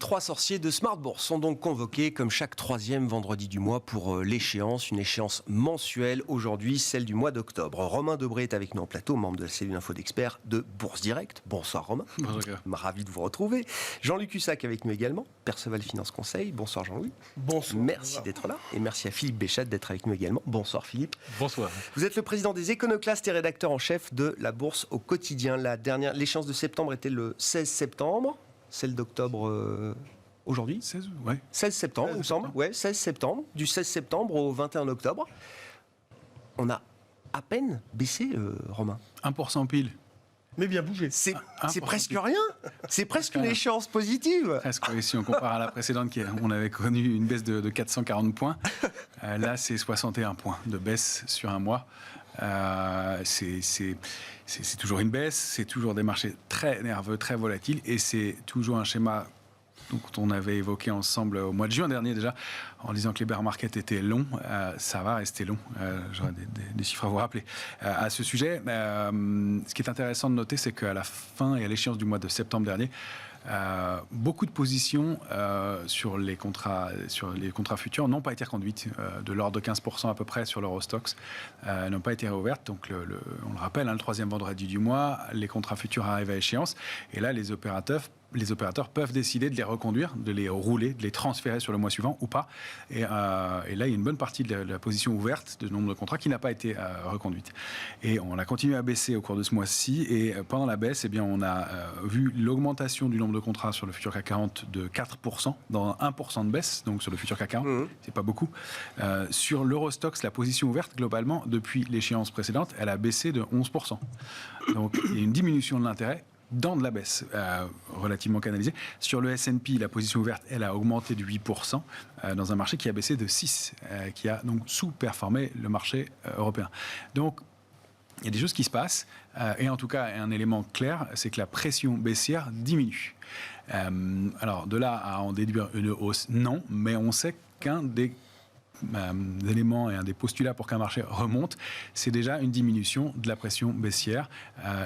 trois sorciers de Smart Bourse sont donc convoqués comme chaque troisième vendredi du mois pour l'échéance, une échéance mensuelle, aujourd'hui celle du mois d'octobre. Romain Debré est avec nous en plateau, membre de la cellule info d'experts de Bourse Direct. Bonsoir Romain. Bonjour. Ravi de vous retrouver. Jean-Luc Hussac avec nous également, Perceval Finance Conseil. Bonsoir Jean-Louis. Bonsoir. Merci d'être là et merci à Philippe Béchat d'être avec nous également. Bonsoir Philippe. Bonsoir. Vous êtes le président des Éconoclastes et rédacteur en chef de la Bourse au quotidien. L'échéance de septembre était le 16 septembre. Celle d'octobre aujourd'hui 16 septembre, il me semble. Ouais, 16 septembre. Du 16 septembre au 21 octobre. On a à peine baissé, Romain. 1% pile. Mais bien bougé. C'est presque rien. C'est presque une échéance positive. Presque, oui, si on compare à la précédente, on avait connu une baisse de 440 points. Là, c'est 61 points de baisse sur un mois. C'est toujours une baisse, c'est toujours des marchés très nerveux, très volatiles, et c'est toujours un schéma qu'on avait évoqué ensemble au mois de juin dernier déjà, en disant que les bear markets étaient longs. Ça va rester long. J'aurais des chiffres à vous rappeler. À ce sujet, ce qui est intéressant de noter, c'est qu'à la fin et à l'échéance du mois de septembre dernier, beaucoup de positions sur les contrats futurs n'ont pas été reconduites, de l'ordre de 15% à peu près sur l'Eurostoxx, n'ont pas été réouvertes. Donc, on le rappelle, le troisième vendredi du mois, les contrats futurs arrivent à échéance. Et là, les opérateurs peuvent décider de les reconduire, de les rouler, de les transférer sur le mois suivant ou pas. Et là, il y a une bonne partie de la position ouverte de nombre de contrats qui n'a pas été reconduite. Et on a continué à baisser au cours de ce mois-ci. Et pendant la baisse, on a vu l'augmentation du nombre de contrats sur le futur CAC 40 de 4%, dans 1% de baisse, donc sur le futur CAC 40, c'est pas beaucoup. Sur l'Eurostoxx, la position ouverte, globalement, depuis l'échéance précédente, elle a baissé de 11%. Donc, il y a une diminution de l'intérêt dans de la baisse relativement canalisée. Sur le S&P, la position ouverte, elle a augmenté de 8% dans un marché qui a baissé de 6%, qui a donc sous-performé le marché européen. Donc, il y a des choses qui se passent, et en tout cas, un élément clair, c'est que la pression baissière diminue. Alors, de là à en déduire une hausse, non, mais on sait qu'un des éléments et un des postulats pour qu'un marché remonte, c'est déjà une diminution de la pression baissière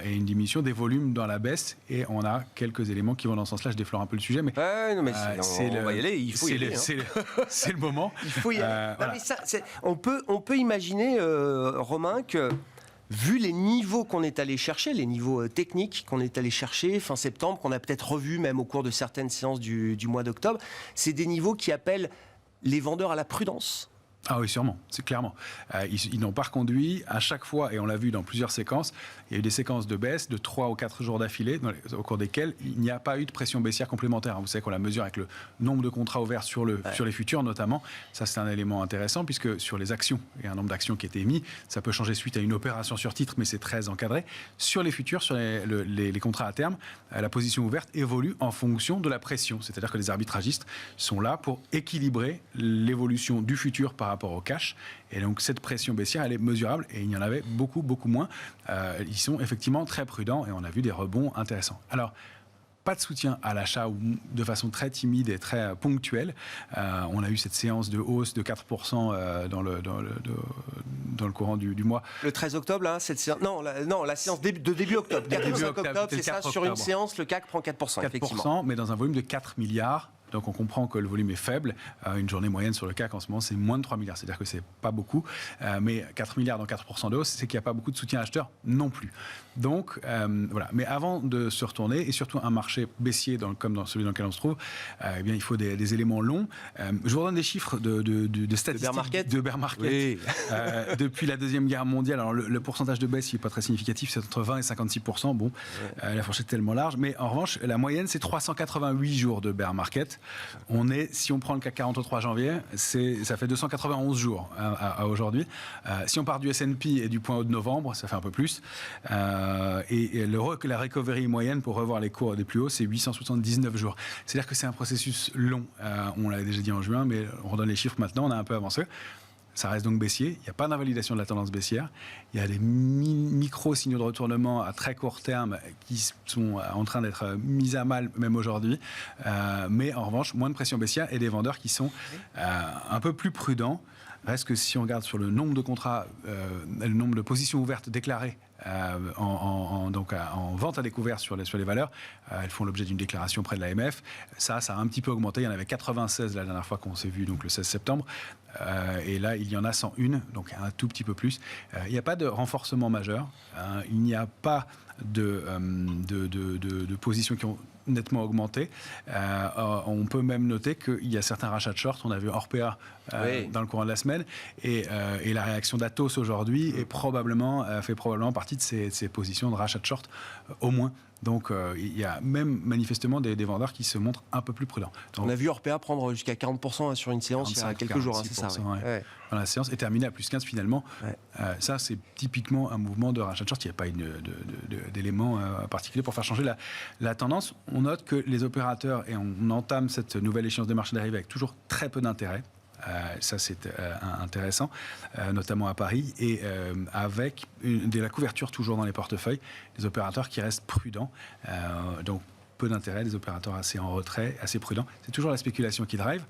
et une diminution des volumes dans la baisse, et on a quelques éléments qui vont dans ce sens-là. Je déflore un peu le sujet, mais, on va y aller, il faut y aller. C'est le moment. Il faut y aller. Voilà. Non, mais on peut imaginer, Romain, que vu les niveaux qu'on est allé chercher, les niveaux techniques qu'on est allé chercher fin septembre, qu'on a peut-être revus même au cours de certaines séances du mois d'octobre, c'est des niveaux qui appellent les vendeurs à la prudence. Ah oui, sûrement, c'est clairement. Ils n'ont pas reconduit à chaque fois, et on l'a vu dans plusieurs séquences. Il y a eu des séquences de baisse de 3 ou 4 jours d'affilée, au cours desquelles il n'y a pas eu de pression baissière complémentaire. Vous savez qu'on la mesure avec le nombre de contrats ouverts sur les futurs notamment. Ça, c'est un élément intéressant, puisque sur les actions, il y a un nombre d'actions qui est émis. Ça peut changer suite à une opération sur titre, mais c'est très encadré. Sur les futurs, sur les contrats à terme, la position ouverte évolue en fonction de la pression. C'est-à-dire que les arbitragistes sont là pour équilibrer l'évolution du futur par rapport au cash, et donc cette pression baissière, elle est mesurable, et il y en avait beaucoup moins. Ils sont effectivement très prudents, et on a vu des rebonds intéressants. Alors, pas de soutien à l'achat, ou de façon très timide et très ponctuelle. On a eu cette séance de hausse de 4% dans le courant du mois. Le 13 octobre, là, cette séance... Non, la séance de début octobre. 4 octobre, c'est ça, sur une séance, le CAC prend 4%, effectivement. Mais dans un volume de 4 milliards. Donc on comprend que le volume est faible. Une journée moyenne sur le CAC en ce moment, c'est moins de 3 milliards. C'est-à-dire que c'est pas beaucoup. Mais 4 milliards dans 4% de hausse, c'est qu'il n'y a pas beaucoup de soutien acheteur non plus. Donc voilà. Mais avant de se retourner, et surtout un marché baissier comme dans celui dans lequel on se trouve, il faut des éléments longs. Je vous redonne des chiffres de statistiques de bear market. Oui. Depuis la Deuxième Guerre mondiale. Alors le pourcentage de baisse, il n'est pas très significatif, c'est entre 20 et 56%. Bon, la fourchette est tellement large. Mais en revanche, la moyenne, c'est 388 jours de bear market. Si on prend le CAC 40 au 3 janvier, ça fait 291 jours à aujourd'hui. Si on part du S&P et du point haut de novembre, ça fait un peu plus. Et la recovery moyenne pour revoir les cours des plus hauts, c'est 879 jours. C'est-à-dire que c'est un processus long. On l'avait déjà dit en juin, mais on redonne les chiffres maintenant, on a un peu avancé. Ça reste donc baissier. Il n'y a pas d'invalidation de la tendance baissière. Il y a des micro-signaux de retournement à très court terme qui sont en train d'être mis à mal, même aujourd'hui. Mais en revanche, moins de pression baissière et des vendeurs qui sont un peu plus prudents. Reste que si on regarde sur le nombre de contrats, le nombre de positions ouvertes déclarées donc en vente à découvert sur les valeurs. Elles font l'objet d'une déclaration auprès de l'AMF. Ça a un petit peu augmenté. Il y en avait 96 la dernière fois qu'on s'est vu, donc le 16 septembre. Et là, il y en a 101, donc un tout petit peu plus. Il n'y a pas de renforcement majeur. Il n'y a pas de positions qui ont nettement augmenté. On peut même noter qu'il y a certains rachats de short. On a vu Orpea dans le courant de la semaine. Et la réaction d'Atos aujourd'hui fait probablement partie de ces positions de rachat de short, au moins. Donc, il y a même manifestement des vendeurs qui se montrent un peu plus prudents. Donc, on a vu Orpea prendre jusqu'à 40% sur une séance il y a quelques jours. C'est ça, dans la séance est terminée à plus 15 finalement. Ça, c'est typiquement un mouvement de rachat de short. Il n'y a pas d'élément particulier pour faire changer la tendance. On note que les opérateurs, et on entame cette nouvelle échéance des marchés dérivés avec toujours très peu d'intérêt. Ça, c'est intéressant, notamment à Paris, et avec de la couverture toujours dans les portefeuilles, des opérateurs qui restent prudents, donc peu d'intérêt, des opérateurs assez en retrait, assez prudents. C'est toujours la spéculation qui drive.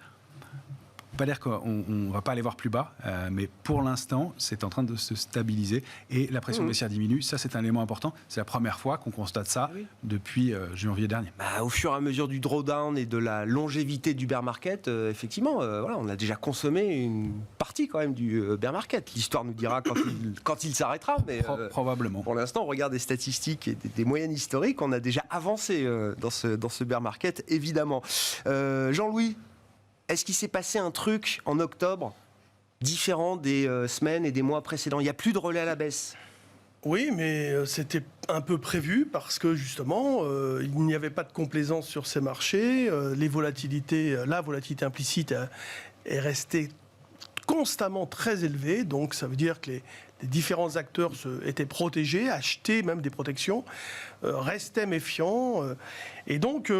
Pas dire qu'on ne va pas aller voir plus bas, mais pour l'instant, c'est en train de se stabiliser et la pression baissière diminue. Ça, c'est un élément important. C'est la première fois qu'on constate ça depuis janvier dernier. Au fur et à mesure du drawdown et de la longévité du bear market, effectivement, on a déjà consommé une partie quand même du bear market. L'histoire nous dira quand il s'arrêtera, mais probablement. Pour l'instant, on regarde des statistiques et des moyennes historiques. On a déjà avancé dans ce bear market, évidemment. Jean-Louis, est-ce qu'il s'est passé un truc en octobre différent des semaines et des mois précédents? Il n'y a plus de relais à la baisse. Oui, mais c'était un peu prévu parce que justement, il n'y avait pas de complaisance sur ces marchés. La volatilité implicite est restée constamment très élevée. Donc ça veut dire que les différents acteurs étaient protégés, achetaient même des protections, restaient méfiants. Et donc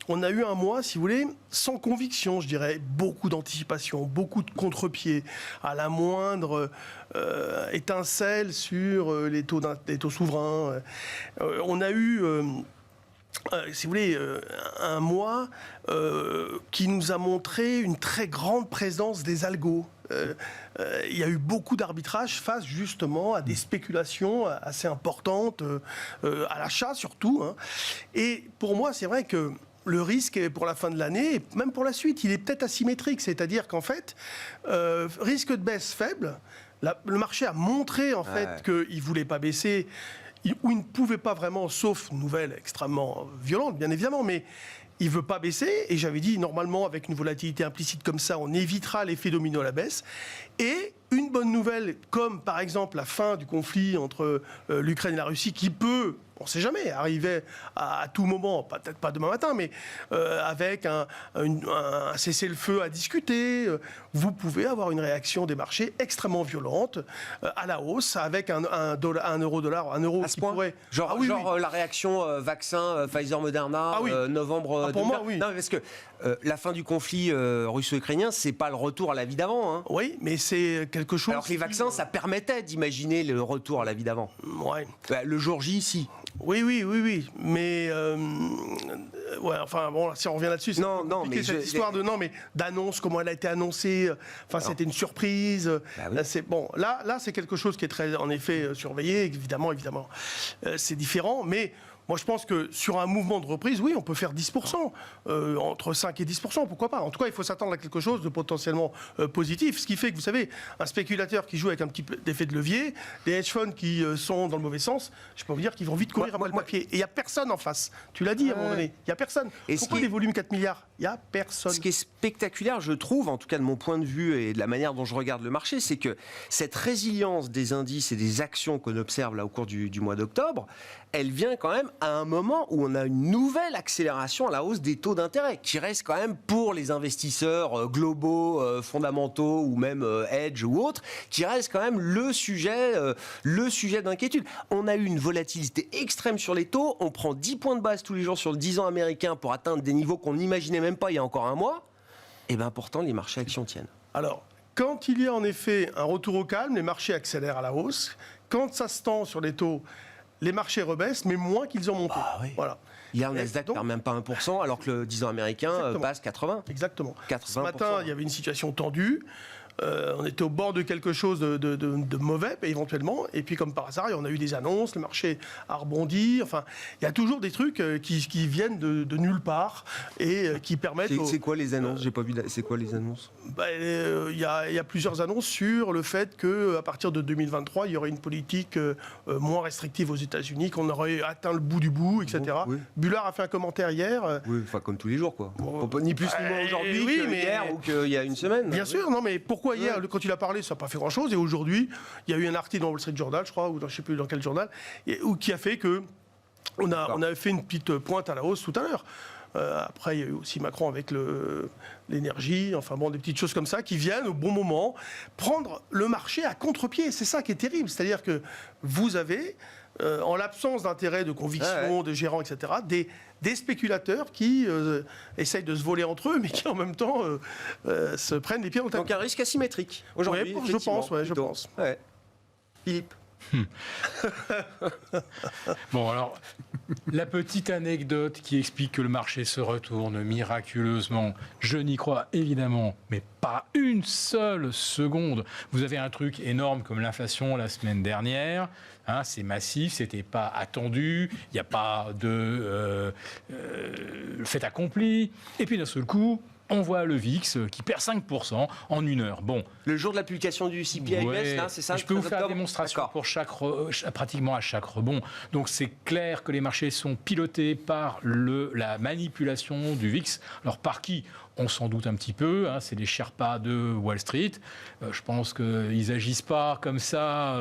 on a eu un mois, si vous voulez, sans conviction, je dirais. Beaucoup d'anticipation, beaucoup de contre-pied. À la moindre étincelle sur les taux souverains. On a eu, si vous voulez, un mois qui nous a montré une très grande présence des algos. Il y a eu beaucoup d'arbitrage face justement à des spéculations assez importantes, à l'achat surtout. Et pour moi, c'est vrai que le risque pour la fin de l'année, et même pour la suite, il est peut-être asymétrique. C'est-à-dire qu'en fait, risque de baisse faible, le marché a montré en fait qu'il ne voulait pas baisser, ou il ne pouvait pas vraiment, sauf nouvelle extrêmement violente, bien évidemment, mais il ne veut pas baisser. Et j'avais dit, normalement, avec une volatilité implicite comme ça, on évitera l'effet domino à la baisse. Et une bonne nouvelle, comme par exemple la fin du conflit entre l'Ukraine et la Russie, qui peut, on ne sait jamais, arriver à tout moment, peut-être pas demain matin, mais avec un cessez-le-feu à discuter, vous pouvez avoir une réaction des marchés extrêmement violente à la hausse, avec un euro qui pourrait... Genre la réaction vaccin Pfizer-Moderna, novembre... pour moi, oui. Non, parce que la fin du conflit russo-ukrainien, c'est pas le retour à la vie d'avant. Hein. Oui, mais c'est quelque chose... Alors que les vaccins, ça permettait d'imaginer le retour à la vie d'avant. Ouais. Le jour J, si. Oui. Mais enfin bon, si on revient là-dessus, c'est compliqué, cette histoire d'annonce, comment elle a été annoncée. Enfin, c'était une surprise. Là, c'est quelque chose qui est très, en effet, surveillé. Évidemment, c'est différent, mais. Moi, je pense que sur un mouvement de reprise, oui, on peut faire 10%, entre 5 et 10%, pourquoi pas. En tout cas, il faut s'attendre à quelque chose de potentiellement positif. Ce qui fait que, vous savez, un spéculateur qui joue avec un petit effet de levier, des hedge funds qui sont dans le mauvais sens, je peux vous dire qu'ils vont vite courir à moitié pied. Et il n'y a personne en face. Tu l'as dit à un moment donné, il n'y a personne. Et pourquoi des volumes 4 milliards? Il n'y a personne. Ce qui est spectaculaire, je trouve, en tout cas de mon point de vue et de la manière dont je regarde le marché, c'est que cette résilience des indices et des actions qu'on observe là au cours du mois d'octobre, elle vient quand même à un moment où on a une nouvelle accélération à la hausse des taux d'intérêt, qui reste quand même pour les investisseurs globaux, fondamentaux ou même hedge ou autres, qui reste quand même le sujet d'inquiétude. On a eu une volatilité extrême sur les taux, on prend 10 points de base tous les jours sur le 10 ans américain pour atteindre des niveaux qu'on n'imaginait même pas il y a encore un mois, et bien pourtant les marchés actions tiennent. Alors, quand il y a en effet un retour au calme, les marchés accélèrent à la hausse. Quand ça se tend sur les taux, les marchés rebaissent, mais moins qu'ils ont monté. Voilà. Hier, le Nasdaq perd même pas 1%, alors que le 10 ans américain passe 80. Exactement. 80%. Ce matin, il y avait une situation tendue. on était au bord de quelque chose de mauvais, éventuellement. Et puis, comme par hasard, on a eu des annonces, le marché a rebondi. Enfin, il y a toujours des trucs qui viennent de nulle part et qui permettent... C'est quoi les annonces? J'ai pas vu. C'est quoi les annonces? Il y a plusieurs annonces sur le fait qu'à partir de 2023, il y aurait une politique moins restrictive aux États-Unis, qu'on aurait atteint le bout du bout, etc. Oui. Bullard a fait un commentaire hier. Oui, enfin comme tous les jours, quoi. Ni plus ni moins aujourd'hui qu'hier ou qu'il y a une semaine. Bien sûr, non, mais pourquoi hier, quand il a parlé, ça n'a pas fait grand-chose, et aujourd'hui, il y a eu un article dans Wall Street Journal, je crois, ou je ne sais plus dans quel journal, qui a fait que on a fait une petite pointe à la hausse tout à l'heure. Après, il y a eu aussi Macron avec l'énergie, enfin bon, des petites choses comme ça qui viennent au bon moment prendre le marché à contre-pied. C'est ça qui est terrible. C'est-à-dire que vous avez, en l'absence d'intérêt, de conviction, de gérants, etc., des spéculateurs qui essayent de se voler entre eux, mais qui en même temps se prennent les pieds dans le tapis. Donc un risque asymétrique aujourd'hui. Ouais, je pense. Ouais. Philippe. Bon, alors, la petite anecdote qui explique que le marché se retourne miraculeusement, je n'y crois évidemment, mais pas une seule seconde. Vous avez un truc énorme comme l'inflation la semaine dernière, hein, c'est massif, c'était pas attendu, il n'y a pas de fait accompli, et puis d'un seul coup, on voit le VIX qui perd 5% en une heure. Bon. Le jour de la publication du CPI baisse, là, c'est ça? Je peux vous faire la démonstration pour pratiquement à chaque rebond. Donc c'est clair que les marchés sont pilotés par la manipulation du VIX. Alors par qui? On s'en doute un petit peu, hein, c'est les Sherpas de Wall Street. Je pense qu'ils n'agissent pas comme ça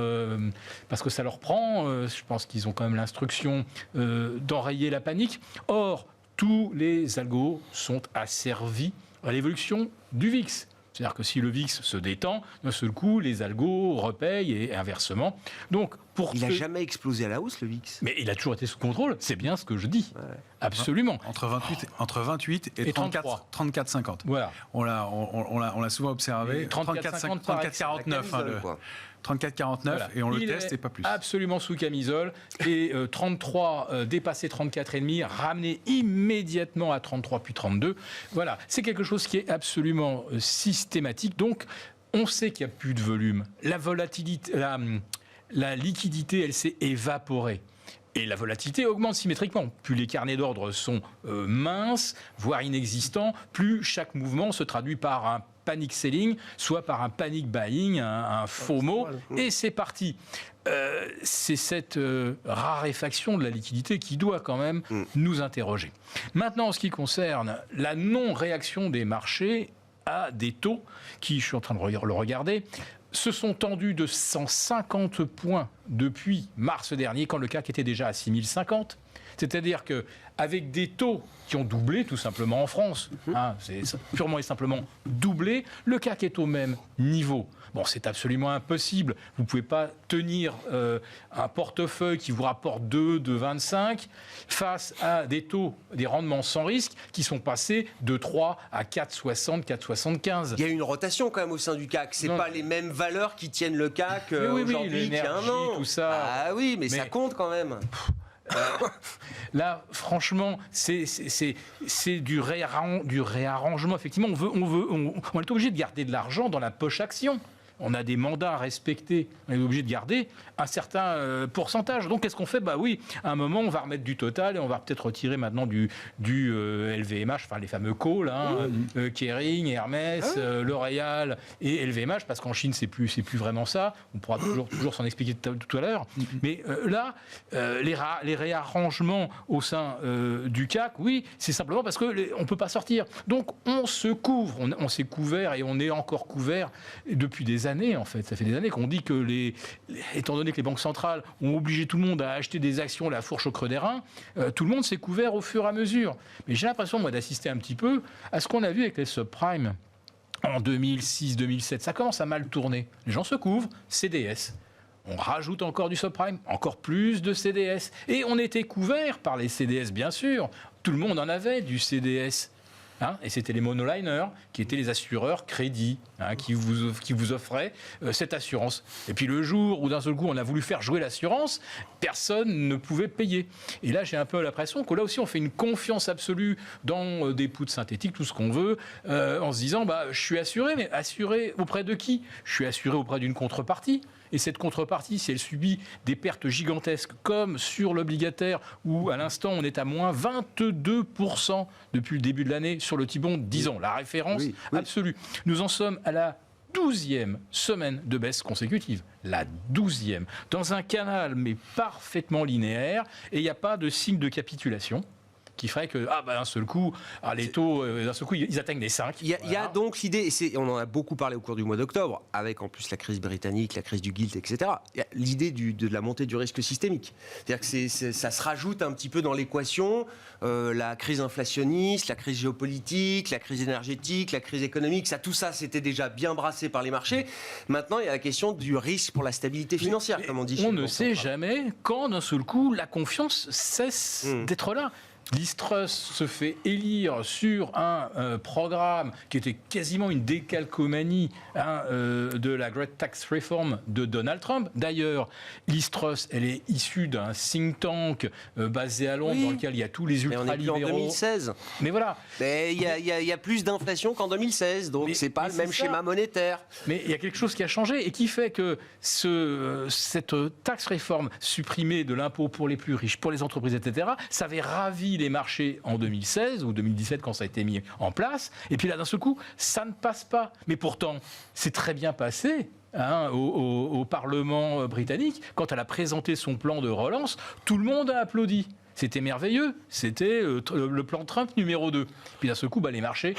parce que ça leur prend. Je pense qu'ils ont quand même l'instruction d'enrayer la panique. Or, tous les algos sont asservis à l'évolution du VIX. C'est-à-dire que si le VIX se détend, d'un seul coup, les algos repayent et inversement. Donc, il n'a jamais explosé à la hausse, le VIX. Mais il a toujours été sous contrôle, c'est bien ce que je dis. Ouais. Absolument. Entre 28 et 34,50. Voilà. On l'a souvent observé. 34,49. 34,49 voilà. Et on le teste et pas plus. Absolument sous camisole. Et 33, dépassé 34,5, ramené immédiatement à 33 puis 32. Voilà, c'est quelque chose qui est absolument systématique. Donc, on sait qu'il n'y a plus de volume. La volatilité, la liquidité, elle s'est évaporée. Et la volatilité augmente symétriquement. Plus les carnets d'ordre sont minces, voire inexistants, plus chaque mouvement se traduit par un panic selling, soit par un panic buying, un FOMO, et c'est parti. C'est cette raréfaction de la liquidité qui doit quand même nous interroger. Maintenant, en ce qui concerne la non-réaction des marchés à des taux qui, je suis en train de le regarder, se sont tendus de 150 points depuis mars dernier, quand le CAC était déjà à 6050. C'est-à-dire qu'avec des taux qui ont doublé tout simplement en France, hein, c'est purement et simplement doublé, le CAC est au même niveau. Bon, c'est absolument impossible. Vous ne pouvez pas tenir un portefeuille qui vous rapporte 2,25 face à des taux, des rendements sans risque qui sont passés de 3 à 4,60, 4,75. Il y a une rotation quand même au sein du CAC. Ce n'est pas les mêmes valeurs qui tiennent le CAC aujourd'hui qu'il y a un an. Tout ça. Ah oui, mais ça compte quand même. Là, franchement, c'est du réarrangement. Effectivement, on est obligé de garder de l'argent dans la poche action. On a des mandats à respecter, on est obligé de garder un certain pourcentage. Donc, qu'est-ce qu'on fait? Bah oui, à un moment, on va remettre du total et on va peut-être retirer maintenant du LVMH, enfin les fameux calls, hein, Kering, Hermès, L'Oréal et LVMH, parce qu'en Chine, c'est plus vraiment ça. On pourra toujours s'en expliquer tout à l'heure. Mais là, les réarrangements au sein du CAC, oui, c'est simplement parce qu'on ne peut pas sortir. Donc, on se couvre. On s'est couvert et on est encore couvert depuis des années, en fait. Ça fait des années qu'on dit que étant donné que les banques centrales ont obligé tout le monde à acheter des actions la fourche au creux des reins, tout le monde s'est couvert au fur et à mesure. Mais j'ai l'impression, moi, d'assister un petit peu à ce qu'on a vu avec les subprimes en 2006-2007. Ça commence à mal tourner. Les gens se couvrent, CDS. On rajoute encore du subprime, encore plus de CDS. Et on était couvert par les CDS, bien sûr. Tout le monde en avait du CDS. Et c'était les monoliners qui étaient les assureurs crédits qui vous offraient cette assurance. Et puis le jour où d'un seul coup on a voulu faire jouer l'assurance, personne ne pouvait payer. Et là j'ai un peu l'impression que là aussi on fait une confiance absolue dans des poudres synthétiques, tout ce qu'on veut, en se disant je suis assuré, mais assuré auprès de qui ? Je suis assuré auprès d'une contrepartie. Et cette contrepartie, si elle subit des pertes gigantesques, comme sur l'obligataire, où à l'instant on est à moins 22% depuis le début de l'année sur le T-bond, disons, la référence absolue. Nous en sommes à la 12e semaine de baisse consécutive. La 12e. Dans un canal, mais parfaitement linéaire, et il n'y a pas de signe de capitulation qui ferait que, d'un seul coup, les taux, d'un seul coup, ils atteignent les 5. Il y a donc l'idée, et on en a beaucoup parlé au cours du mois d'octobre, avec en plus la crise britannique, la crise du gilt, etc. Il y a l'idée de la montée du risque systémique. C'est-à-dire que ça se rajoute un petit peu dans l'équation, la crise inflationniste, la crise géopolitique, la crise énergétique, la crise économique, tout ça, c'était déjà bien brassé par les marchés. Maintenant, il y a la question du risque pour la stabilité financière, comme on dit. On ne sait jamais quand, d'un seul coup, la confiance cesse d'être là. Liz Truss se fait élire sur un programme qui était quasiment une décalcomanie de la Great Tax Reform de Donald Trump. D'ailleurs, Liz Truss, elle est issue d'un think tank basé à Londres dans lequel il y a tous les ultralibéraux. Mais on est plus en 2016. Mais voilà. Mais il y a plus d'inflation qu'en 2016, donc c'est pas le même schéma monétaire. Mais il y a quelque chose qui a changé et qui fait que cette taxe réforme supprimée de l'impôt pour les plus riches, pour les entreprises, etc., ça avait ravi les marchés en 2016 ou 2017 quand ça a été mis en place. Et puis là, d'un seul coup, ça ne passe pas. Mais pourtant, c'est très bien passé. Au Parlement britannique, quand elle a présenté son plan de relance, tout le monde a applaudi. C'était merveilleux. C'était le plan Trump numéro 2. Puis d'un seul coup, les marchés...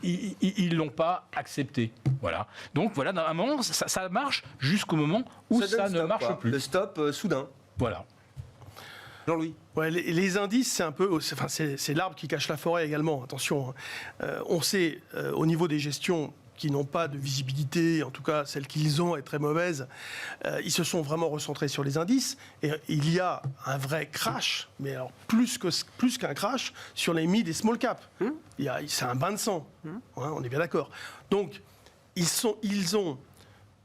ils l'ont pas accepté. Voilà. Donc voilà, à un moment, ça marche jusqu'au moment où ça ne marche plus. Le stop soudain. Voilà. Jean-Louis. Ouais, les indices, c'est un peu, c'est l'arbre qui cache la forêt également. Attention, on sait au niveau des gestions qui n'ont pas de visibilité, en tout cas celle qu'ils ont est très mauvaise, ils se sont vraiment recentrés sur les indices et il y a un vrai crash, mais alors plus qu'un crash sur les mid et small cap. C'est un bain de sang, on est bien d'accord. Donc ils ont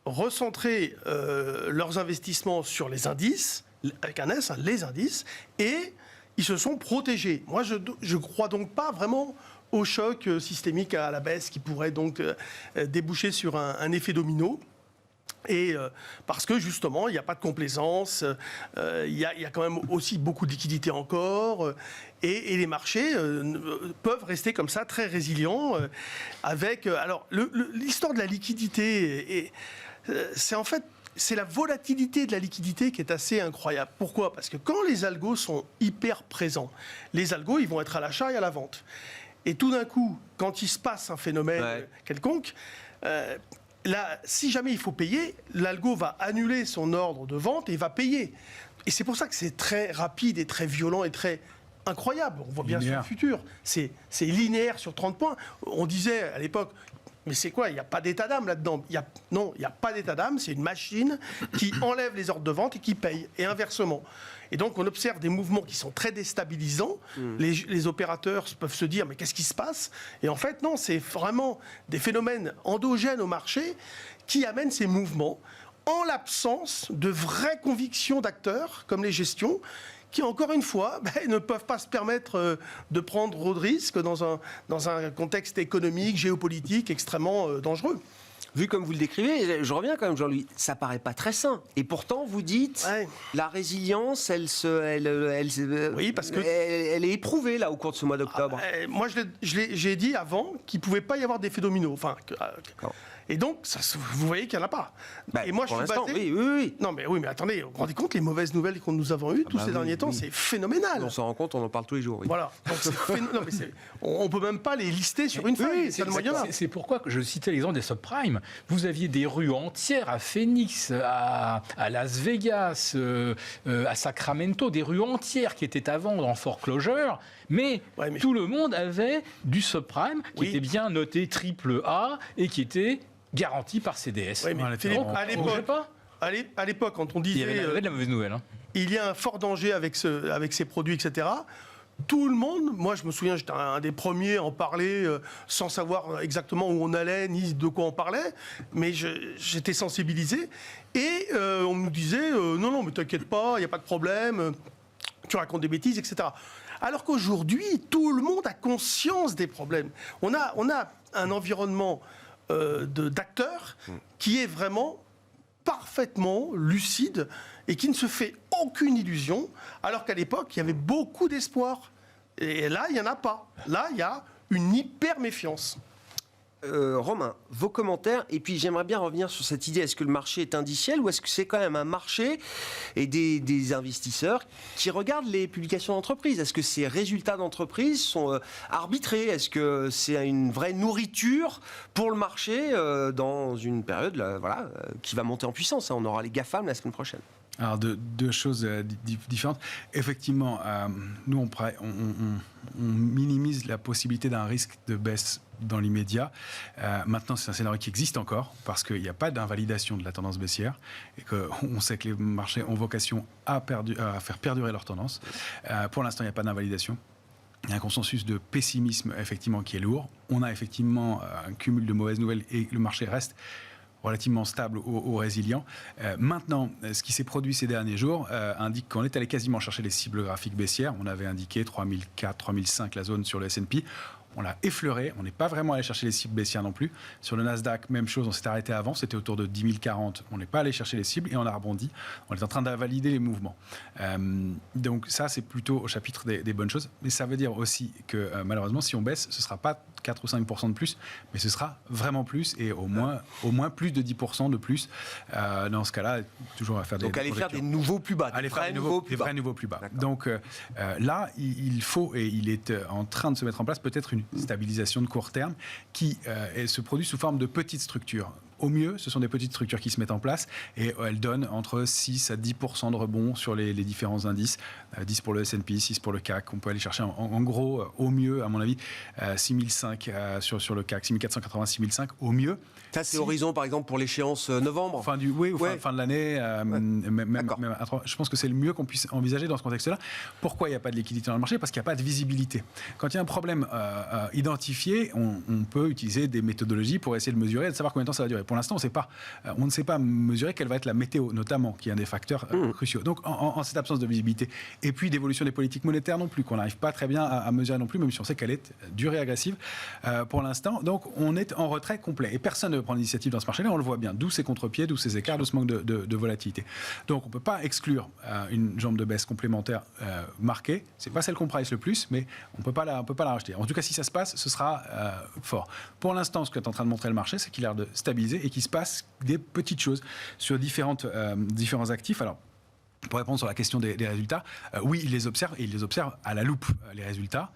recentré leurs investissements sur les indices, avec un S, les indices, et ils se sont protégés. Moi, je crois donc pas vraiment au choc systémique à la baisse qui pourrait donc déboucher sur un effet domino. Et parce que justement, il n'y a pas de complaisance, il y a quand même aussi beaucoup de liquidités encore, et les marchés peuvent rester comme ça très résilients. Avec alors l'histoire de la liquidité, c'est la volatilité de la liquidité qui est assez incroyable. Pourquoi ? Parce que quand les algos sont hyper présents, les algos, ils vont être à l'achat et à la vente. Et tout d'un coup, quand il se passe un phénomène quelconque, là, si jamais il faut payer, l'algo va annuler son ordre de vente et va payer. Et c'est pour ça que c'est très rapide et très violent et très incroyable. On voit bien sur le futur. C'est linéaire sur 30 points. On disait à l'époque... Mais c'est quoi ? Il n'y a pas d'état d'âme là-dedans. Non, il n'y a pas d'état d'âme. C'est une machine qui enlève les ordres de vente et qui paye. Et inversement. Et donc, on observe des mouvements qui sont très déstabilisants. Les opérateurs peuvent se dire, mais qu'est-ce qui se passe ? Et en fait, non, c'est vraiment des phénomènes endogènes au marché qui amènent ces mouvements en l'absence de vraies convictions d'acteurs, comme les gestions, qui, encore une fois, ne peuvent pas se permettre de prendre trop de risques dans un contexte économique, géopolitique extrêmement dangereux. Vu comme vous le décrivez, je reviens quand même, Jean-Louis, ça paraît pas très sain. Et pourtant, vous dites, la résilience, oui, parce que elle est éprouvée là au cours de ce mois d'octobre. Moi, j'ai dit avant qu'il pouvait pas y avoir d'effet domino. Enfin, et donc, vous voyez qu'il n'y en a pas. Et moi, je suis basé... Oui. Non, mais attendez, vous vous rendez compte les mauvaises nouvelles que nous avons eues tous ces derniers temps, c'est phénoménal. On s'en rend compte, on en parle tous les jours. Oui. Voilà. Donc, on peut même pas les lister sur une feuille. C'est pourquoi je citais l'exemple des subprimes. Vous aviez des rues entières à Phoenix, à Las Vegas, à Sacramento, des rues entières qui étaient à vendre en foreclosure, mais tout le monde avait du subprime qui était bien noté AAA et qui était garanti par CDS. Oui, mais Philippe, à l'époque, quand on disait... Il y avait de la mauvaise nouvelle. Il y a un fort danger avec ces produits, etc. tout le monde, moi je me souviens, j'étais un des premiers à en parler sans savoir exactement où on allait ni de quoi on parlait, mais j'étais sensibilisé et on nous disait non, mais t'inquiète pas, il n'y a pas de problème, tu racontes des bêtises, etc. Alors qu'aujourd'hui, tout le monde a conscience des problèmes. On a un environnement d'acteurs qui est vraiment parfaitement lucide et qui ne se fait aucune illusion, alors qu'à l'époque, il y avait beaucoup d'espoir. Et là, il n'y en a pas. Là, il y a une hyper-méfiance. Romain, vos commentaires, et puis j'aimerais bien revenir sur cette idée, est-ce que le marché est indiciel ou est-ce que c'est quand même un marché et des investisseurs qui regardent les publications d'entreprise? Est-ce que ces résultats d'entreprise sont arbitrés? Est-ce que c'est une vraie nourriture pour le marché dans une période qui va monter en puissance? On aura les GAFAM la semaine prochaine. Alors, deux choses différentes. Effectivement, nous, on minimise la possibilité d'un risque de baisse dans l'immédiat. Maintenant, c'est un scénario qui existe encore parce qu'il n'y a pas d'invalidation de la tendance baissière et qu'on sait que les marchés ont vocation à faire perdurer leur tendance. Pour l'instant, il n'y a pas d'invalidation. Il y a un consensus de pessimisme, effectivement, qui est lourd. On a effectivement un cumul de mauvaises nouvelles et le marché reste relativement stable ou résilient. Maintenant, ce qui s'est produit ces derniers jours indique qu'on est allé quasiment chercher les cibles graphiques baissières. On avait indiqué 3004, 3005 la zone sur le S&P. On l'a effleuré, on n'est pas vraiment allé chercher les cibles baissières non plus. Sur le Nasdaq, même chose, on s'est arrêté avant, c'était autour de 10 040. On n'est pas allé chercher les cibles et on a rebondi. On est en train de valider les mouvements. Donc ça, c'est plutôt au chapitre des bonnes choses. Mais ça veut dire aussi que malheureusement, si on baisse, ce ne sera pas 4 ou 5% de plus, mais ce sera vraiment plus et au moins plus de 10% de plus. Dans ce cas-là, toujours à faire des... Donc aller faire des nouveaux plus bas, des vrais nouveaux plus bas. Donc là, il faut, et il est en train de se mettre en place peut-être une stabilisation de court terme qui se produit sous forme de petites structures. Au mieux, ce sont des petites structures qui se mettent en place et elles donnent entre 6 à 10% de rebond sur les différents indices. 10 pour le S&P, 6 pour le CAC. On peut aller chercher en gros, au mieux, à mon avis, 6005 sur le CAC, 6480, 6005 au mieux. Ça, c'est horizon, par exemple, pour l'échéance novembre. Fin de l'année. Je pense que c'est le mieux qu'on puisse envisager dans ce contexte-là. Pourquoi il n'y a pas de liquidité dans le marché? Parce qu'il n'y a pas de visibilité. Quand il y a un problème identifié, on peut utiliser des méthodologies pour essayer de mesurer et de savoir combien de temps ça va durer. Pour l'instant, on ne sait pas mesurer quelle va être la météo, notamment, qui est un des facteurs cruciaux. Donc, en cette absence de visibilité, et puis d'évolution des politiques monétaires non plus, qu'on n'arrive pas très bien à mesurer non plus, même si on sait qu'elle est dure et agressive pour l'instant. Donc, on est en retrait complet. Et personne ne veut prendre l'initiative dans ce marché-là, on le voit bien. D'où ces contre-pieds, d'où ces écarts, d'où ce manque de volatilité. Donc, on ne peut pas exclure une jambe de baisse complémentaire marquée. Ce n'est pas celle qu'on price le plus, mais on ne peut pas la racheter. En tout cas, si ça se passe, ce sera fort. Pour l'instant, ce qu'est en train de montrer le marché, c'est qu'il a l'air de stabiliser et qu'il se passe des petites choses sur différents actifs. Alors, pour répondre sur la question des résultats, oui, il les observe et il les observe à la loupe, les résultats.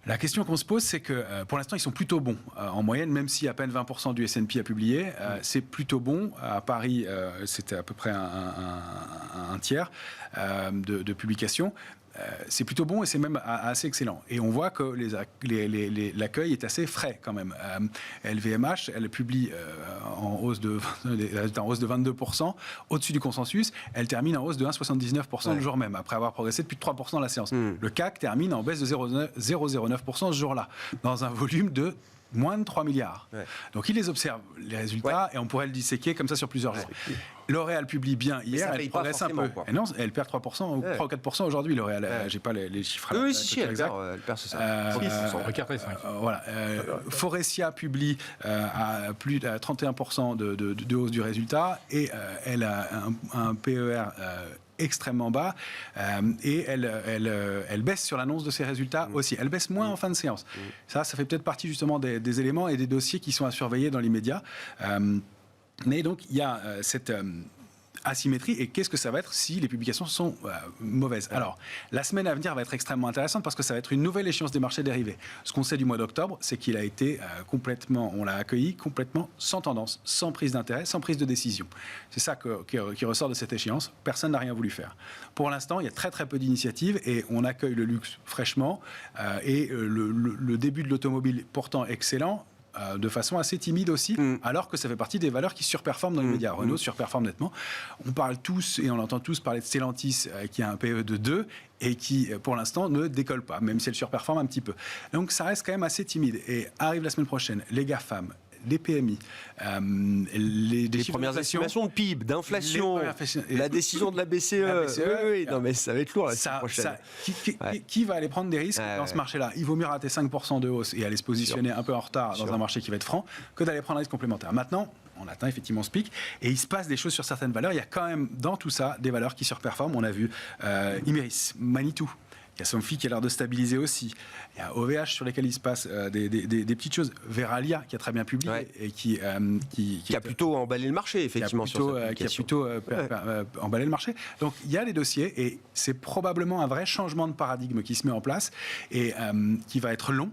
La question qu'on se pose, c'est que pour l'instant, ils sont plutôt bons. En moyenne, même si à peine 20% du S&P a publié, c'est plutôt bon. À Paris, c'était à peu près un tiers de publications. C'est plutôt bon et c'est même assez excellent. Et on voit que l'accueil est assez frais quand même. LVMH, elle publie en hausse de 22%, au-dessus du consensus. Elle termine en hausse de 1,79% le jour même, après avoir progressé de plus de 3% dans la séance. Le CAC termine en baisse de 0,09% ce jour-là, dans un volume de moins de 3 milliards. Ouais. Donc, il les observe, les résultats, et on pourrait le disséquer comme ça sur plusieurs jours. L'Oréal publie bien hier, elle progresse un peu. Et non, elle perd 3% ou 3 ou 4% aujourd'hui, l'Oréal. J'ai pas les chiffres. Oui, si, elle perd, c'est ça. Voilà. Forestia publie à plus de 31% de hausse du résultat, et elle a un PER extrêmement bas et elle baisse sur l'annonce de ses résultats aussi. Elle baisse moins en fin de séance. Ça fait peut-être partie justement des éléments et des dossiers qui sont à surveiller dans l'immédiat. Mais donc il y a cette asymétrie, et qu'est-ce que ça va être si les publications sont mauvaises? Alors, la semaine à venir va être extrêmement intéressante parce que ça va être une nouvelle échéance des marchés dérivés. Ce qu'on sait du mois d'octobre, c'est qu'il a été on l'a accueilli complètement sans tendance, sans prise d'intérêt, sans prise de décision. C'est ça qui ressort de cette échéance. Personne n'a rien voulu faire. Pour l'instant, il y a très très peu d'initiatives et on accueille le luxe fraîchement et le début de l'automobile pourtant excellent de façon assez timide aussi, alors que ça fait partie des valeurs qui surperforment dans les médias. Renault surperforme nettement. On parle tous, et on entend tous parler de Stellantis, qui a un PE de 2, et qui, pour l'instant, ne décolle pas, même si elle surperforme un petit peu. Donc ça reste quand même assez timide. Et arrive la semaine prochaine, les GAFAM, les PMI, les premières estimations de PIB, d'inflation, la décision de la BCE. Oui, non, mais ça va être lourd la semaine prochaine. Qui va aller prendre des risques dans ce marché-là? Il vaut mieux rater 5% de hausse et aller se positionner un peu en retard dans un marché qui va être franc que d'aller prendre un risque complémentaire. Maintenant, on atteint effectivement ce pic et il se passe des choses sur certaines valeurs. Il y a quand même dans tout ça des valeurs qui surperforment. On a vu Imerys, Manitou. Il y a Somfy qui a l'air de stabiliser aussi. Il y a OVH sur lesquels il se passe des petites choses. Veralia qui a très bien publié et qui a plutôt emballé le marché, effectivement. Qui a plutôt emballé le marché. Donc il y a les dossiers et c'est probablement un vrai changement de paradigme qui se met en place et qui va être long.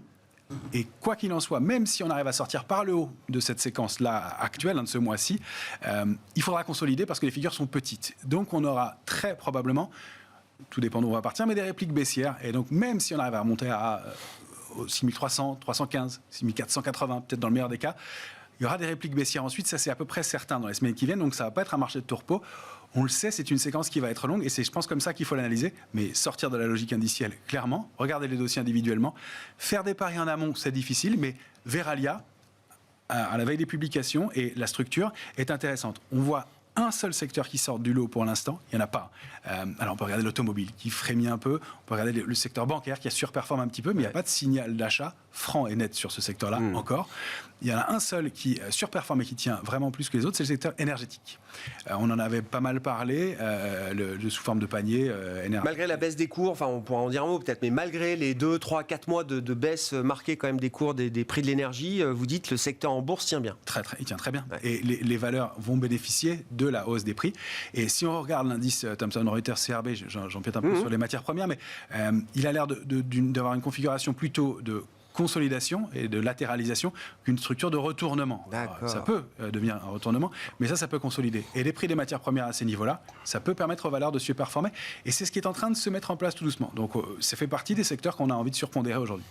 Et quoi qu'il en soit, même si on arrive à sortir par le haut de cette séquence-là actuelle, de ce mois-ci, il faudra consolider parce que les figures sont petites. Donc on aura très probablement, tout dépend d'où on va partir, mais des répliques baissières. Et donc, même si on arrive à remonter à 6300, 315, 6480, peut-être dans le meilleur des cas, il y aura des répliques baissières ensuite. Ça, c'est à peu près certain dans les semaines qui viennent. Donc, ça ne va pas être un marché de tourpeau. On le sait, c'est une séquence qui va être longue. Et c'est, je pense, comme ça qu'il faut l'analyser. Mais sortir de la logique indicielle, clairement. Regarder les dossiers individuellement. Faire des paris en amont, c'est difficile. Mais Veralia, à la veille des publications, et la structure est intéressante. On voit un seul secteur qui sort du lot pour l'instant, il n'y en a pas. Alors on peut regarder l'automobile qui frémit un peu, on peut regarder le secteur bancaire qui a surperforme un petit peu, mais il n'y a pas de signal d'achat franc et net sur ce secteur-là encore. Il y en a un seul qui surperforme et qui tient vraiment plus que les autres, c'est le secteur énergétique. On en avait pas mal parlé, sous forme de panier énergétique. Malgré la baisse des cours, enfin on pourra en dire un mot peut-être, mais malgré les 2, 3, 4 mois de baisse marquée quand même des cours des prix de l'énergie, vous dites le secteur en bourse tient bien. Il tient très bien. Ouais. Et les valeurs vont bénéficier de la hausse des prix. Et si on regarde l'indice Thomson Reuters CRB, j'empiète un peu sur les matières premières, mais il a l'air d'avoir une configuration plutôt de consolidation et de latéralisation qu'une structure de retournement. Alors, ça peut devenir un retournement, mais ça peut consolider. Et les prix des matières premières à ces niveaux-là, ça peut permettre aux valeurs de surperformer. Et c'est ce qui est en train de se mettre en place tout doucement. Donc ça fait partie des secteurs qu'on a envie de surpondérer aujourd'hui.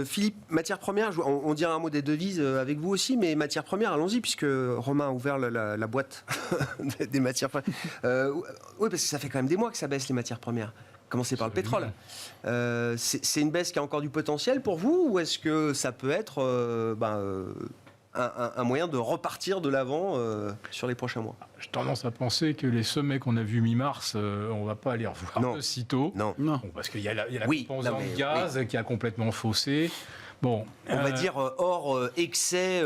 Philippe, matières premières, on dira un mot des devises avec vous aussi, mais matières premières, allons-y, puisque Romain a ouvert la boîte des matières premières. Oui, parce que ça fait quand même des mois que ça baisse les matières premières. Commencer par le pétrole. C'est une baisse qui a encore du potentiel pour vous, ou est-ce que ça peut être un moyen de repartir de l'avant sur les prochains mois? J'ai tendance à penser que les sommets qu'on a vus mi-mars, on ne va pas les revoir de sitôt. Non. Bon, parce qu'il y a la composante gaz qui a complètement faussé. Bon, on va dire hors excès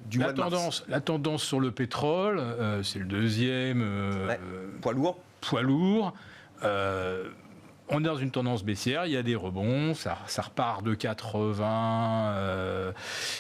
du mois de mars. La tendance sur le pétrole, c'est le deuxième poids lourd. On est dans une tendance baissière, il y a des rebonds, ça repart de 80,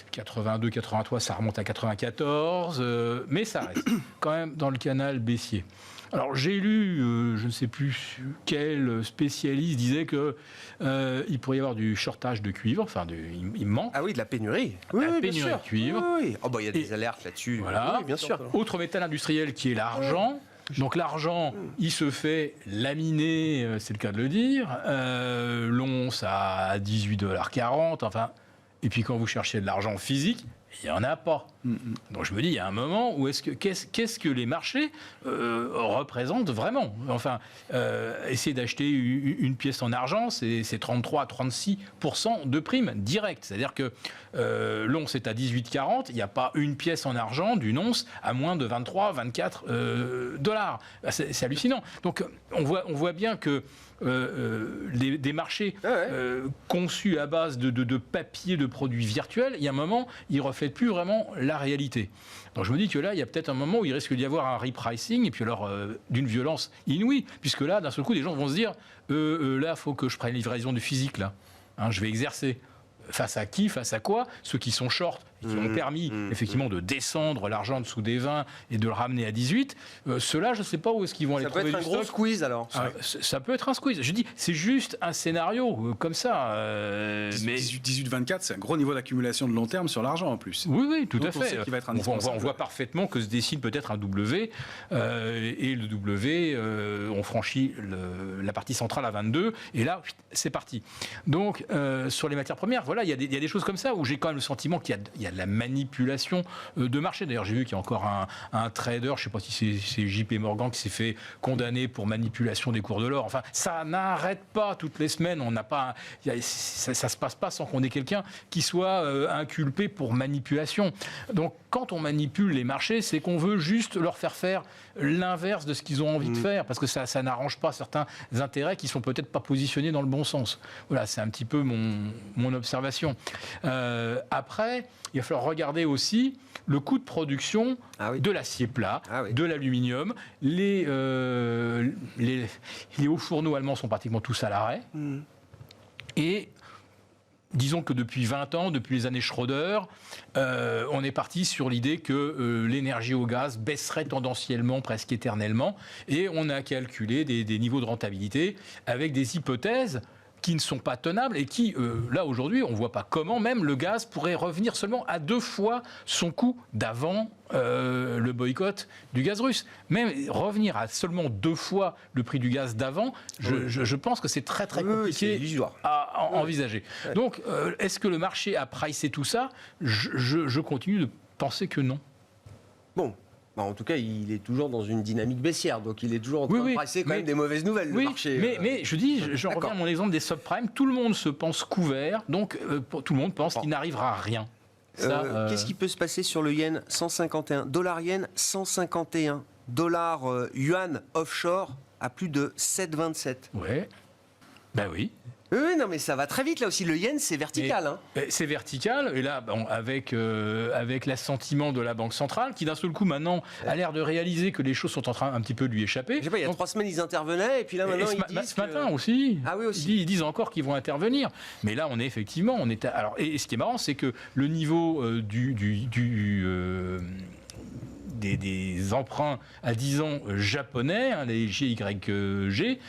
82, 83, ça remonte à 94, mais ça reste quand même dans le canal baissier. Alors j'ai lu, je ne sais plus quel spécialiste disait que il pourrait y avoir du shortage de cuivre, enfin il manque. Ah oui, de la pénurie. Pénurie de cuivre. Oui. Oh, il y a des alertes là-dessus. Voilà. Oui, bien sûr. Autre métal industriel qui est l'argent. Donc l'argent, il se fait laminer, c'est le cas de le dire. L'once à 18,40 $. Enfin, et puis quand vous cherchez de l'argent physique, il n'y en a pas. Donc je me dis, il y a un moment où qu'est-ce que les marchés représentent vraiment? Enfin, essayer d'acheter une pièce en argent, c'est 33 à 36% de prime directe. C'est-à-dire que l'once est à 18,40, il n'y a pas une pièce en argent d'une once à moins de 23, 24 $. C'est hallucinant. Donc on voit bien que des marchés conçus à base de papier, de produits virtuels, il y a un moment, ils ne reflètent plus vraiment la réalité. Donc je me dis que là, il y a peut-être un moment où il risque d'y avoir un repricing, et puis alors d'une violence inouïe, puisque là, d'un seul coup, des gens vont se dire, là, il faut que je prenne livraison du physique, là. Hein, je vais exercer. Face à qui? Face à quoi? Ceux qui sont short, qui ont permis effectivement de descendre l'argent en dessous des 20 et de le ramener à 18. Ceux-là, je ne sais pas où est-ce qu'ils vont aller trouver du stock. Ça peut être un gros squeeze alors. Ça peut être un squeeze. Je dis, c'est juste un scénario comme ça. Mais 18-24, c'est un gros niveau d'accumulation de long terme sur l'argent en plus. Oui, tout à fait. On voit parfaitement que se dessine peut-être un W et le W, on franchit la partie centrale à 22 et là, c'est parti. Donc, sur les matières premières, voilà, il y a des choses comme ça où j'ai quand même le sentiment qu'il y a de la manipulation de marché. D'ailleurs, j'ai vu qu'il y a encore un trader, je ne sais pas si c'est JP Morgan qui s'est fait condamner pour manipulation des cours de l'or. Enfin, ça n'arrête pas toutes les semaines. On n'a pas, ça se passe pas sans qu'on ait quelqu'un qui soit inculpé pour manipulation. Donc, quand on manipule les marchés, c'est qu'on veut juste leur faire l'inverse de ce qu'ils ont envie de faire, parce que ça n'arrange pas certains intérêts qui sont peut-être pas positionnés dans le bon sens. Voilà, c'est un petit peu mon observation. Après, il va falloir regarder aussi le coût de production de l'acier plat, de l'aluminium. Les hauts fourneaux allemands sont pratiquement tous à l'arrêt. Et disons que depuis 20 ans, depuis les années Schröder, on est parti sur l'idée que l'énergie au gaz baisserait tendanciellement, presque éternellement, et on a calculé des niveaux de rentabilité avec des hypothèses qui ne sont pas tenables et qui, là aujourd'hui, on ne voit pas comment même le gaz pourrait revenir seulement à 2 fois son coût d'avant le boycott du gaz russe. Même revenir à seulement 2 fois le prix du gaz d'avant, je pense que c'est très très compliqué à envisager. Donc, est-ce que le marché a pricé tout ça ? Je continue de penser que non. Bon. En tout cas, il est toujours dans une dynamique baissière, donc il est toujours en train de pricer quand même des mauvaises nouvelles, le marché. Mais je dis, j'en reviens à mon exemple des subprimes, tout le monde se pense couvert, donc tout le monde pense qu'il n'arrivera à rien. Qu'est-ce qui peut se passer sur le yen 151 ? Dollar yen 151. Dollar yuan offshore à plus de 7,27. Ouais, ben oui. Oui, non, mais ça va très vite là aussi. Le yen, c'est vertical. C'est vertical, et là, bon, avec l'assentiment de la Banque centrale, qui d'un seul coup maintenant a l'air de réaliser que les choses sont en train un petit peu de lui échapper. Je sais pas, il y a 3 semaines, ils intervenaient, et puis là maintenant, ils disent. Ce matin aussi. Ah oui, aussi. Ils disent encore qu'ils vont intervenir. Mais là, on est effectivement. Alors, et ce qui est marrant, c'est que le niveau des emprunts à 10 ans japonais, les GYG,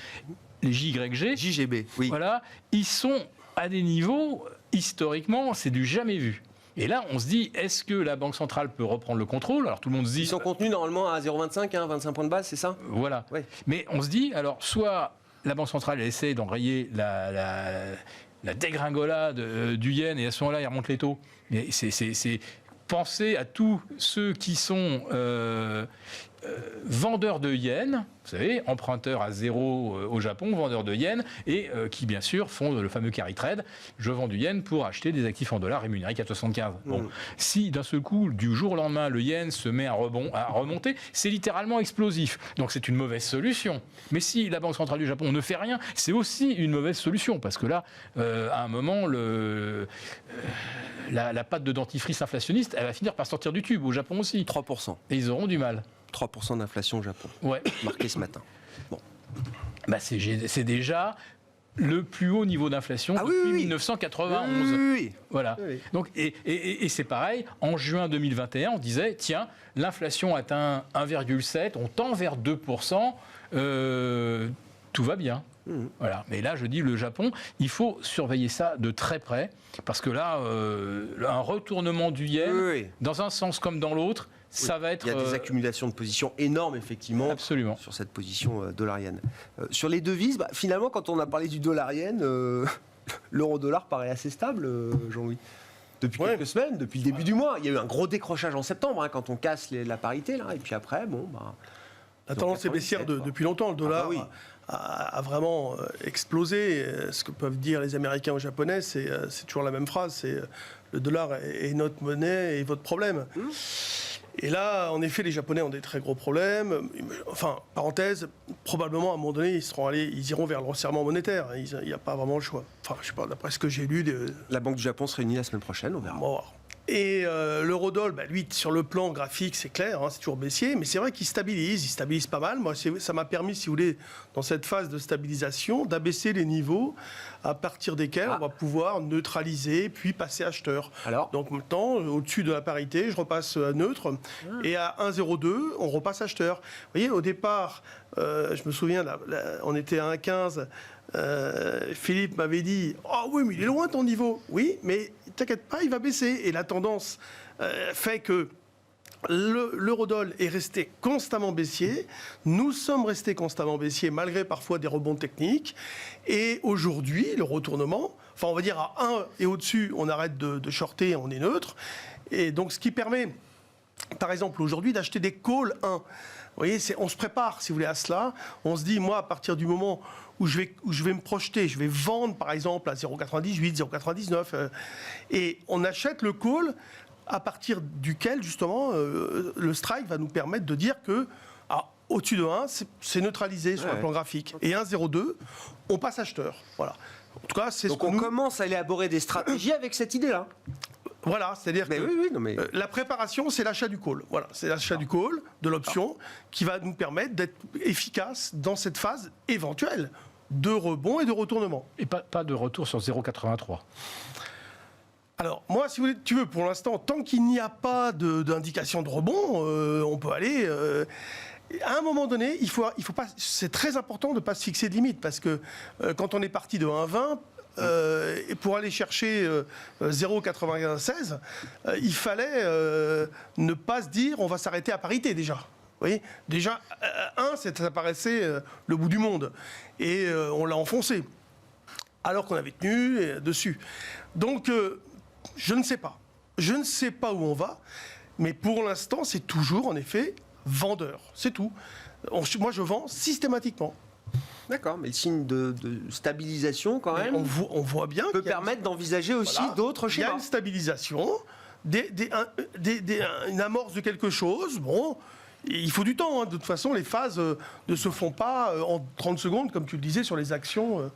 les JGB, oui. Voilà, ils sont à des niveaux, historiquement, c'est du jamais vu. Et là, on se dit, est-ce que la Banque centrale peut reprendre le contrôle ? Alors tout le monde se dit... Ils sont contenus normalement à 0,25, 25 points de base, c'est ça ? Voilà. Ouais. Mais on se dit, alors, soit la Banque centrale essaie d'enrayer la dégringolade du yen, et à ce moment-là, il remonte les taux. Mais c'est penser à tous ceux qui sont... vendeurs de yens, vous savez, emprunteurs à zéro au Japon, vendeurs de yens, et qui bien sûr font le fameux carry trade. Je vends du yen pour acheter des actifs en dollars rémunérés 4,75. Bon, si d'un seul coup, du jour au lendemain, le yen se met à remonter, c'est littéralement explosif. Donc c'est une mauvaise solution. Mais si la Banque centrale du Japon ne fait rien, c'est aussi une mauvaise solution, parce que là, à un moment, la pâte de dentifrice inflationniste, elle va finir par sortir du tube, au Japon aussi. 3%. Et ils auront du mal. 3% d'inflation au Japon, marqué ce matin. Bon. Bah c'est déjà le plus haut niveau d'inflation depuis 1991. Oui. Voilà. Oui. Donc, et c'est pareil, en juin 2021, on disait, tiens, l'inflation atteint 1,7, on tend vers 2%, tout va bien. Voilà. Mais là, je dis, le Japon, il faut surveiller ça de très près, parce que là, un retournement du yen, dans un sens comme dans l'autre, ça va être... Il y a des accumulations de positions énormes, effectivement, absolument, sur cette position dollar-yen. Sur les devises, finalement, quand on a parlé du dollar-yen, l'euro-dollar paraît assez stable, Jean-Louis. Depuis quelques semaines, depuis le début du mois. Il y a eu un gros décrochage en septembre, quand on casse la parité, là, et puis après, la tendance est baissière depuis longtemps. Le dollar a vraiment explosé. Ce que peuvent dire les Américains aux Japonais, c'est toujours la même phrase, c'est le dollar est notre monnaie et votre problème. Et là, en effet, les Japonais ont des très gros problèmes. Enfin, parenthèse, probablement à un moment donné, ils iront vers le resserrement monétaire. Il n'y a pas vraiment le choix. Enfin, je sais pas, d'après ce que j'ai lu. La Banque du Japon se réunit la semaine prochaine, on verra. Bon. Et l'eurodoll, lui, sur le plan graphique, c'est clair, c'est toujours baissier, mais c'est vrai qu'il stabilise pas mal. Moi, ça m'a permis, si vous voulez, dans cette phase de stabilisation, d'abaisser les niveaux à partir desquels on va pouvoir neutraliser, puis passer acheteur. Donc maintenant, au-dessus de la parité, je repasse à neutre, et à 1,02, on repasse acheteur. Vous voyez, au départ, je me souviens, on était à 1,15. Philippe m'avait dit « Oh oui, mais il est loin ton niveau !» Oui, mais t'inquiète pas, il va baisser. Et la tendance fait que l'eurodoll est resté constamment baissier. Nous sommes restés constamment baissiers, malgré parfois des rebonds techniques. Et aujourd'hui, le retournement enfin on va dire à 1 et au-dessus, on arrête de shorter, on est neutre. Et donc ce qui permet, par exemple aujourd'hui, d'acheter des calls 1. Vous voyez, on se prépare, si vous voulez, à cela. On se dit, moi, à partir du moment où je vais me projeter, je vais vendre, par exemple, à 0,98, 0,99, et on achète le call à partir duquel, justement, le strike va nous permettre de dire que au-dessus de 1, c'est neutralisé sur le plan graphique. Et 1,02, on passe acheteur. Voilà. En tout cas, c'est donc on commence à élaborer des stratégies avec cette idée-là. Voilà, c'est-à-dire que la préparation, c'est l'achat du call. Voilà, c'est l'achat du call, de l'option, qui va nous permettre d'être efficace dans cette phase éventuelle de rebond et de retournement. Et pas de retour sur 0,83. Alors, moi, si tu veux, pour l'instant, tant qu'il n'y a pas d'indication de rebond, on peut aller... à un moment donné, il faut pas, c'est très important de ne pas se fixer de limite, parce que quand on est parti de 1,20, et pour aller chercher 0,96, il fallait ne pas se dire on va s'arrêter à parité déjà. Vous voyez, déjà 1, ça paraissait le bout du monde, et on l'a enfoncé, alors qu'on avait tenu dessus. Donc je ne sais pas où on va, mais pour l'instant c'est toujours en effet vendeur, c'est tout. Moi je vends systématiquement. D'accord, mais le signe de stabilisation quand même, on voit bien peut permettre d'envisager aussi d'autres schémas. Il y a une stabilisation, une amorce de quelque chose. Bon, il faut du temps. De toute façon, les phases ne se font pas en 30 secondes, comme tu le disais, sur les actions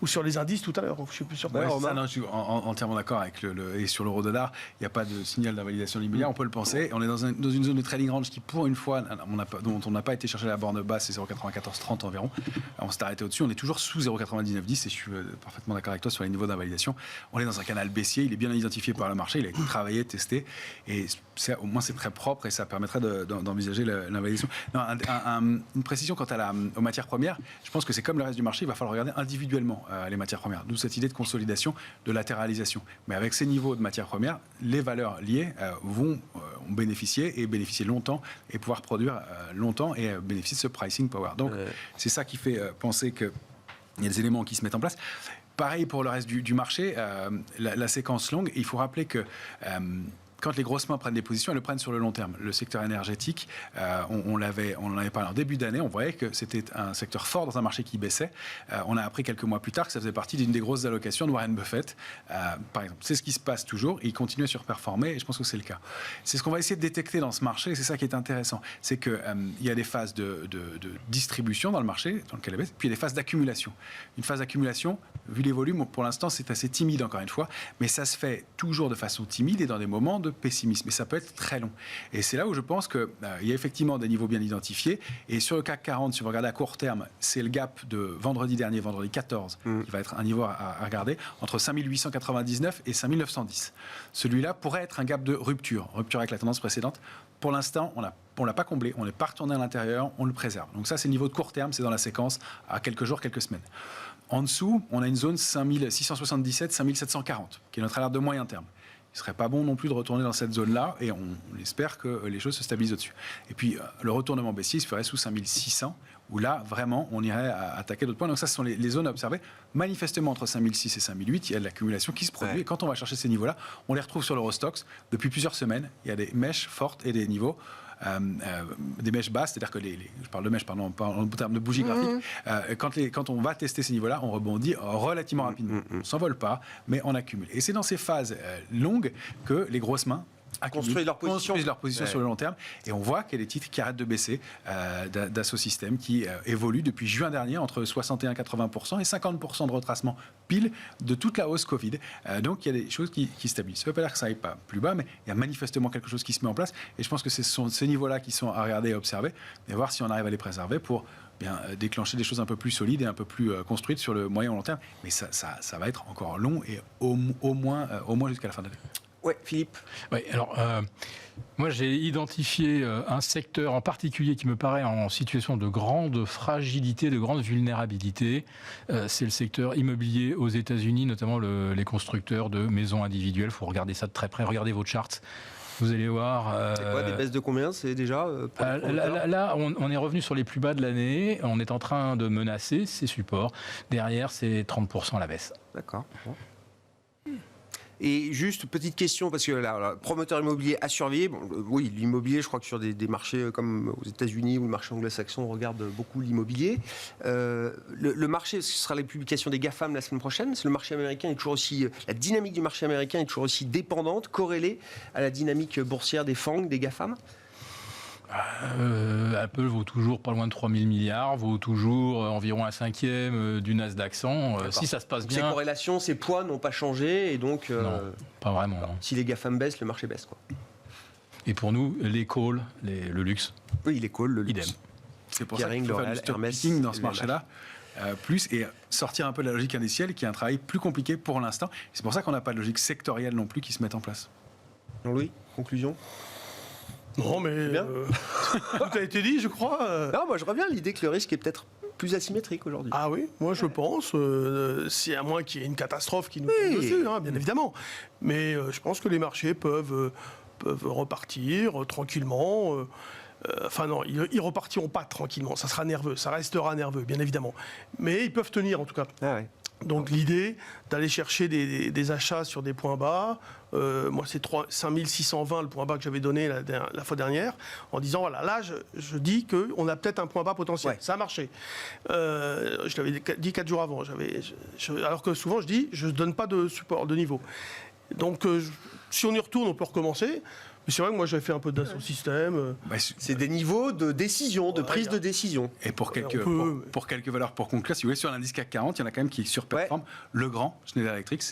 ou sur les indices tout à l'heure. Je suis plus sûr. Je suis entièrement d'accord avec et sur l'euro-dollar, il n'y a pas de signal d'invalidation immédiat. On peut le penser. On est dans une zone de trading range qui, pour une fois, dont on n'a pas été chercher la borne basse, c'est 0,9430 environ. On s'est arrêté au-dessus. On est toujours sous 0,9910 et je suis parfaitement d'accord avec toi sur les niveaux d'invalidation. On est dans un canal baissier. Il est bien identifié par le marché. Il a été travaillé, testé. Et au moins, c'est très propre et ça permettrait d'envisager l'invalidation. Une précision quant aux matières premières. Je pense que c'est comme le reste du marché. Il va falloir regarder individuellement les matières premières. D'où cette idée de consolidation, de latéralisation. Mais avec ces niveaux de matières premières, les valeurs liées vont bénéficier longtemps et pouvoir produire longtemps et bénéficier de ce pricing power. Donc, c'est ça qui fait penser qu'il y a des éléments qui se mettent en place. Pareil pour le reste du marché, la séquence longue. Il faut rappeler que quand les grosses mains prennent des positions, elles le prennent sur le long terme. Le secteur énergétique, on en avait parlé en début d'année, on voyait que c'était un secteur fort dans un marché qui baissait. On a appris quelques mois plus tard que ça faisait partie d'une des grosses allocations de Warren Buffett, par exemple. C'est ce qui se passe toujours, et il continue à surperformer, et je pense que c'est le cas. C'est ce qu'on va essayer de détecter dans ce marché, et c'est ça qui est intéressant. C'est qu'il y a des phases de distribution dans le marché, dans lequel elle baisse, puis il y a des phases d'accumulation. Une phase d'accumulation, vu les volumes, pour l'instant, c'est assez timide, encore une fois, mais ça se fait toujours de façon timide et dans des moments de pessimisme, et ça peut être très long. Et c'est là où je pense qu'il y a effectivement des niveaux bien identifiés, et sur le CAC 40, si vous regardez à court terme, c'est le gap de vendredi dernier, vendredi 14, qui va être un niveau à regarder, entre 5899 et 5910. Celui-là pourrait être un gap de rupture avec la tendance précédente. Pour l'instant, on ne l'a pas comblé, on n'est pas retourné à l'intérieur, on le préserve. Donc ça, c'est le niveau de court terme, c'est dans la séquence à quelques jours, quelques semaines. En dessous, on a une zone 5677, 5740, qui est notre alerte de moyen terme. Il ne serait pas bon non plus de retourner dans cette zone-là, et on espère que les choses se stabilisent au-dessus. Et puis, le retournement baissier se ferait sous 5600, où là, vraiment, on irait attaquer d'autres points. Donc ça, ce sont les zones à observer. Manifestement, entre 5006 et 5008, il y a de l'accumulation qui se produit. Ouais. Et quand on va chercher ces niveaux-là, on les retrouve sur l'Eurostoxx. Depuis plusieurs semaines, il y a des mèches fortes et des niveaux. Des mèches basses, c'est-à-dire que je parle de mèches, pardon, en termes de bougies graphiques. Quand on va tester ces niveaux-là, on rebondit relativement rapidement. On ne s'envole pas, mais on accumule. Et c'est dans ces phases longues que les grosses mains construisent leur position sur le long terme, et on voit qu'il y a des titres qui arrêtent de baisser. Dassault Systèmes qui évolue depuis juin dernier entre 61-80% et 50% de retracement pile de toute la hausse Covid. Donc il y a des choses qui stabilisent. Ça ne veut pas dire que ça n'aille pas plus bas, mais il y a manifestement quelque chose qui se met en place, et je pense que ce sont ces niveaux-là qui sont à regarder et à observer, et voir si on arrive à les préserver pour déclencher des choses un peu plus solides et un peu plus construites sur le moyen ou long terme. Mais ça va être encore long, et au moins jusqu'à la fin de l'année. Oui, Philippe. Oui, alors, moi, j'ai identifié un secteur en particulier qui me paraît en situation de grande fragilité, de grande vulnérabilité. C'est le secteur immobilier aux États-Unis, notamment les constructeurs de maisons individuelles. Il faut regarder ça de très près. Regardez vos charts. Vous allez voir. C'est quoi, des baisses de combien? C'est déjà pour les promoteurs Là, on est revenu sur les plus bas de l'année. On est en train de menacer ces supports. Derrière, c'est 30% la baisse. D'accord. Bon. Et juste petite question, parce que là, promoteur immobilier à surveiller. Bon, oui, l'immobilier, je crois que sur des marchés comme aux États-Unis ou le marché anglo-saxon, on regarde beaucoup l'immobilier. Le marché, ce sera les publications des GAFAM la semaine prochaine. Le marché américain est toujours aussi, la dynamique du marché américain est toujours aussi dépendante, corrélée à la dynamique boursière des FANG, des GAFAM. Apple vaut toujours pas loin de 3 000 milliards, vaut toujours environ un cinquième du Nasdaq 100. Si ça se passe Donc bien. ces corrélations, ces poids n'ont pas changé, et donc Non, pas vraiment. Non. si les GAFAM baissent, le marché baisse, quoi. Et pour nous, les calls, le luxe, Oui, les calls, le luxe. idem. C'est pour Kering, ça qu'il faut faire L'Oréal, du stock Hermès, picking dans ce LVMH. marché-là. Plus et sortir un peu de la logique indicielle qui est un travail plus compliqué pour l'instant. C'est pour ça qu'on n'a pas de logique sectorielle non plus qui se met en place. Jean-Louis, conclusion? Non, mais Bien. tout a été dit, je crois. Non, moi je reviens à l'idée que le risque est peut-être plus asymétrique aujourd'hui. Ah oui, moi je pense, c'est à moins qu'il y ait une catastrophe qui nous tombe Oui. dessus, bien évidemment. Mais je pense que les marchés peuvent repartir tranquillement. Enfin non, ils repartiront pas tranquillement, ça sera nerveux, ça restera nerveux, bien évidemment. Mais ils peuvent tenir en tout cas. Ah ouais. Donc l'idée d'aller chercher des achats sur des points bas, moi c'est 5620 le point bas que j'avais donné la fois dernière, en disant voilà, là je dis qu'on a peut-être un point bas potentiel. Ouais. Ça a marché. Je l'avais dit 4 jours avant, alors que souvent je dis je ne donne pas de support, de niveau. Donc si on y retourne, on peut recommencer. Mais c'est vrai que moi j'avais fait un peu d'assaut système. C'est des niveaux de décision, de prise de décision. Et pour quelques, on peut- pour quelques valeurs pour conclure, si vous voulez, sur l'indice CAC 40, il y en a quand même qui surperforment. Legrand, Schneider Electric,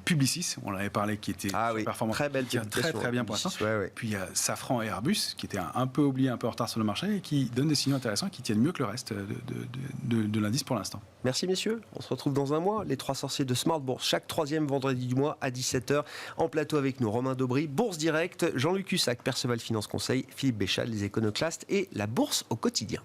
Publicis, on en avait parlé, qui était Ah oui, performant, très belle qui tient très publication, très bien pour l'instant. Publicis, ouais, ouais. Puis il y a Safran et Airbus, qui étaient un peu oubliés, un peu en retard sur le marché, et qui donnent des signaux intéressants, qui tiennent mieux que le reste de l'indice pour l'instant. Merci messieurs, on se retrouve dans un mois, les 3 sorciers de Smart Bourse, chaque 3e vendredi du mois à 17h, en plateau avec nous, Romain Daubry, Bourse Direct, Jean-Luc Cussac, Perceval Finance Conseil, Philippe Béchal, les Éconoclastes et la Bourse au quotidien.